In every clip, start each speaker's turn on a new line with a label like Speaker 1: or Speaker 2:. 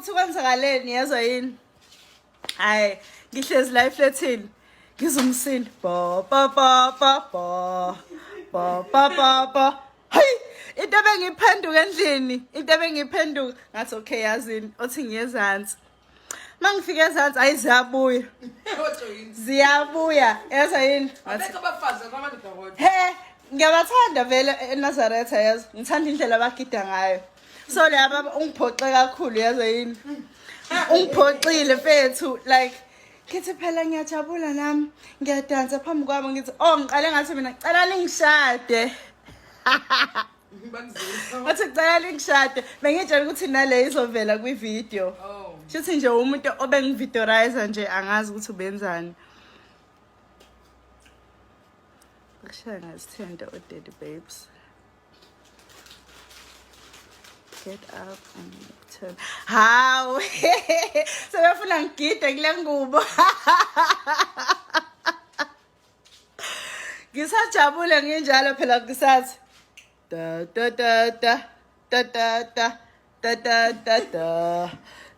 Speaker 1: ukuthi kwenzakaleni yezwa yini hayi ngihlezi la eflatini ngizumsindo bo bo bo bo bo bo bo bo bo hayi into bengiphenduka endlini into bengiphenduka ngathi okay yazini othi ngiyezansi mangifika ezansi ayiziyabuya ziyabuya yezwa yini
Speaker 2: abekho abafazi kwamadodana
Speaker 1: he ngiyabathanda vele eNazaretha yazo ngithanda indlela abagida ngayo so laba ungiphoxe kakhulu yazo yini ungiphoxile mfethu like kithi phela ngiyajabula nami ngiyadansa phambi kwabo ngithi oh ngiqale ngathi mina cela ningishade Wathi cela ningishade bengitshela ukuthi nale izovela kwi video shithi nje umuntu obengivideorize nje angazi ukuthi ubenzani Kushaya ngazithenda Daddy babes Get up and turn. How? So bafuna ngigide kule ngubo. Ngisajabule nginjalo phela kusathi. Da da da da da da da da da da da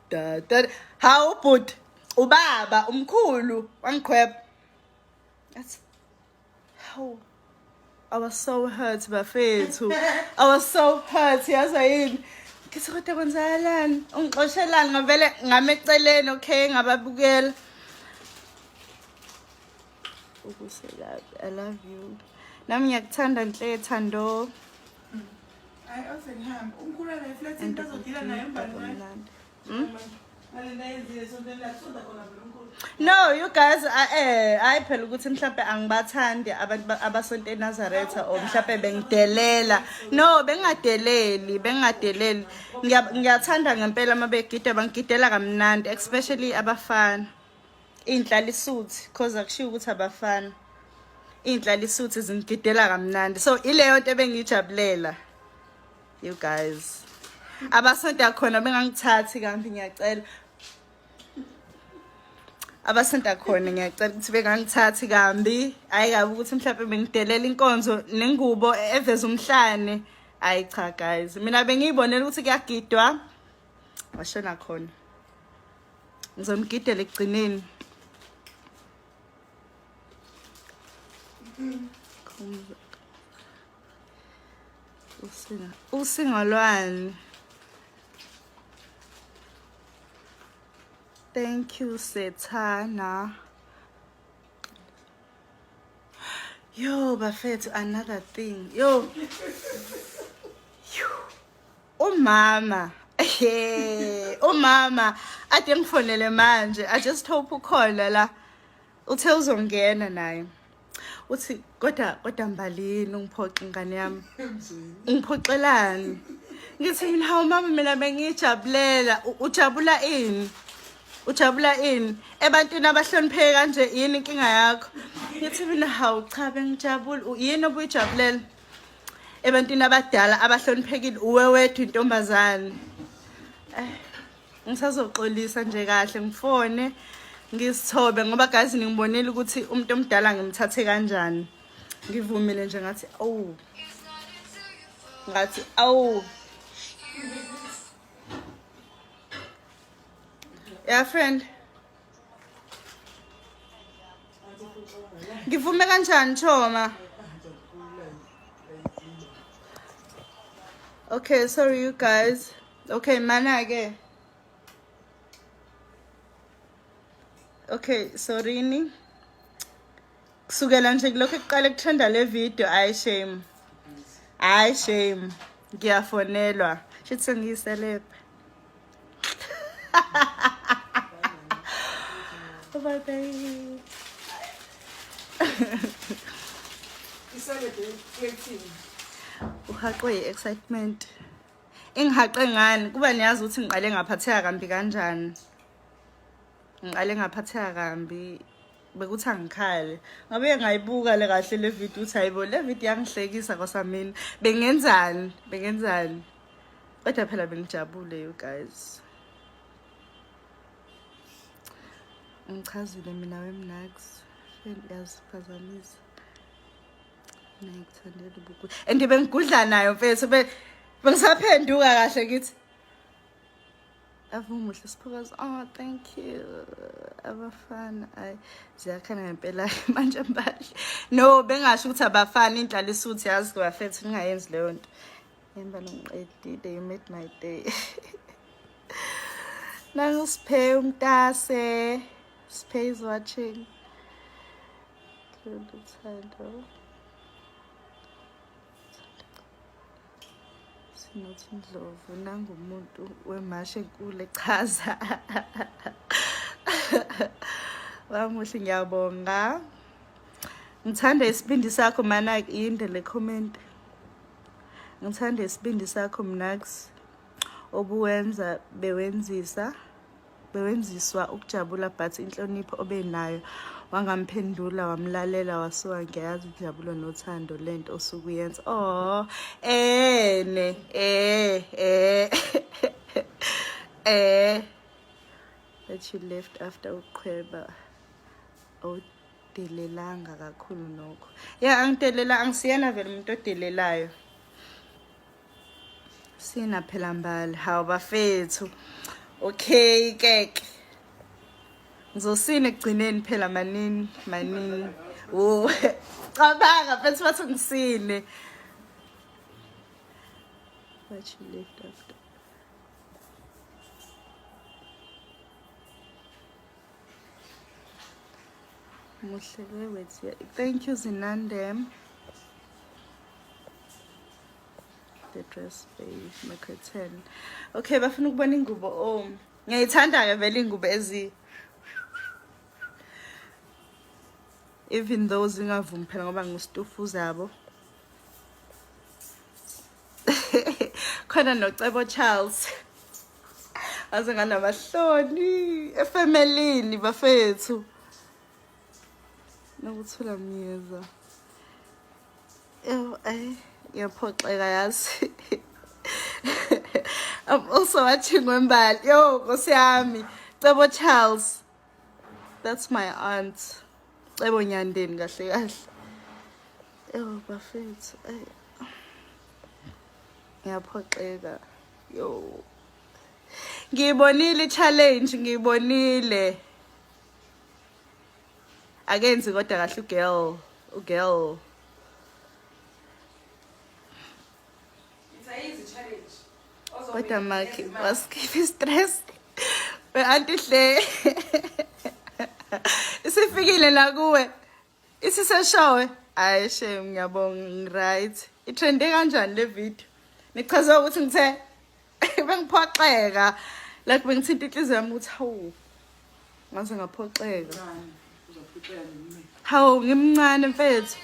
Speaker 1: da da. How but ubaba umkhulu wangikhweba. That's how I was so hurt bafethu. I was so hurt yaza yini. Ngithi kodwa kwenzakalani? Ungixoshelani ngavele ngameceleni okay ngababukela. Ukusela I love you. Nami ngiyakuthanda Nhle Thando.
Speaker 2: I also ngihamba. Umkhulu la flat intazodila naye embali.
Speaker 1: No, you guys I phela ukuthi mhlawumbe angibathandi abantu abasonto eNazaretha o mhlawumbe bengidelela. No, bengadeleli. Ngiyathanda ngempela mabegida bangidela kamnandi especially abafana. Inhlalisuthi because akushiwo ukuthi abafana. Inhlalisuthi zingidela kamnandi. So ileyo nto bengijabulela. You guys. Abasonto yakhona bengangithathi kambi ngiyacela. Abasonto yakhona ngiyacela ukuthi bengangithathi kambi. Hayi kabi ukuthi mhlawumbe bengidelela inkonzo nengubo eveza umhlane. Hayi cha guys. Mina bengiyibonela ukuthi kuyagidwa. Washona khona. Ngizomgidela ekugcineni. Usingolwane. Thank you, Setana. Yo, bafethu, another thing. Yo. Mama. Mama. Ade ngifonele manje. I just hope ukhona la. Uthe uzongena naye. Uthi kodwa mbalini ungiphoxe ngane yami. Ngiphoxelani? Ngithi mina hawu mama mina bengijabulela. Ujabula ini? Ujabula ini? Ebantwini abahlonipheke kanje yini inkinga yakho? Ngithi mina hawu cha bengijabula. Yini obuyijabulela? Ebantwini abadala abahloniphekile uwe wethu intombazane. Ngisazoxolisa nje kahle ngifone ngisithobe ngoba guys ngibonile ukuthi umuntu omdala ngimthathe kanjani. Ngivumile nje ngathi Yeah friend. Ngivume kanjani Choma? Okay, sorry you guys. Okay, manake. Okay, sorry ni. Kusukela nje lokho ekuqala ukuthanda le video I shame. Ngiyafonelwa. Shithi sengiyiselebhe. Bye bye.
Speaker 2: Iselebhe flatini.
Speaker 1: Uhaqwe excitement. Ingihaqe ngani kuba niyazi ukuthi ngiqale ngaphatheka kambi kanjani. Ngiqale ngaphatheka kambi bekuthi angikhale. Ngabe ngayibuka le kahle le video uthi hayibo le video yangihlekisa kwasamini. Bengenzani? Kodwa phela bengijabule you guys. Ngichazile mina wemnax. Yaziphazamisa. Ngikuthandela ubukhulu. Bengigudla nayo mfethu bengisaphenduka kahle ngithi. Avumuhle Siphokazi. Oh, thank you. Abafana ay ziyakhana ngempela manje mbali. No, bengasho ukuthi abafana inhlalisuthi yazi bafethu ningayenzi leyo nto. Yemba ngiqedile, you made my day. Nangu Siphe umtase. Siphe is watching. Luthando. Sinothi Ndlovu nangu umuntu wemashe enkulu echaza. Wamuhle ngiyabonga. Ngithanda isibindi sakho mana inde le comment. Ngithanda isibindi sakho Mnax obuwenza bewenziswa ukujabula but inhlonipho obenayo wangamphendula wamlalela wasuka ngiyazi ujabulo nothando lento osukuyenza. Oh that you left after uqhweba awudelelanga kakhulu nokho. Yeah, angitelela angisiyena vele umuntu odelelayo. Sina phela mbali hawu bafethu. Okay keke. Ngizosina ekugcineni phela manini. Oh. Cabanga mfethu bathi ngisine. But you left after. Muhle wethu. Thank you Zinandem. The dress babe curtain. Okay, bafuna ukubona ingubo. Oh, ngiyayithanda ke vele ingubo ezi. Even though zingavumi phela ngoba ngustufu zabo. Khona noCebo Charles. Aze nganamahloni efamilini bafethu. Nokuthula miyeza. Ngiyaphoxeka yazi. I'm also watching Wembali. Yo, Nkosi yami. Cebo Charles. That's my aunt. Cebo Nyandeni kahle kahle. Yo, bafethu. Ngiyaphoxeka. Yo. Ngiyibonile challenge, ngiyibonile. Akenzi kodwa kahle ugirl. Kodwa Maki wasikhipha stress. Anti hle. Isifikile la kuwe. Isiseshowe. Hayi shame ngiyabonga right. Itrende kanjani le video? Nichaza ukuthi ngithe bengiphoxeka. Like bengithinta inhliziyo yami ukuthi hawu. Ngase ngaphoxeka. Hawu ngimncane mfethu.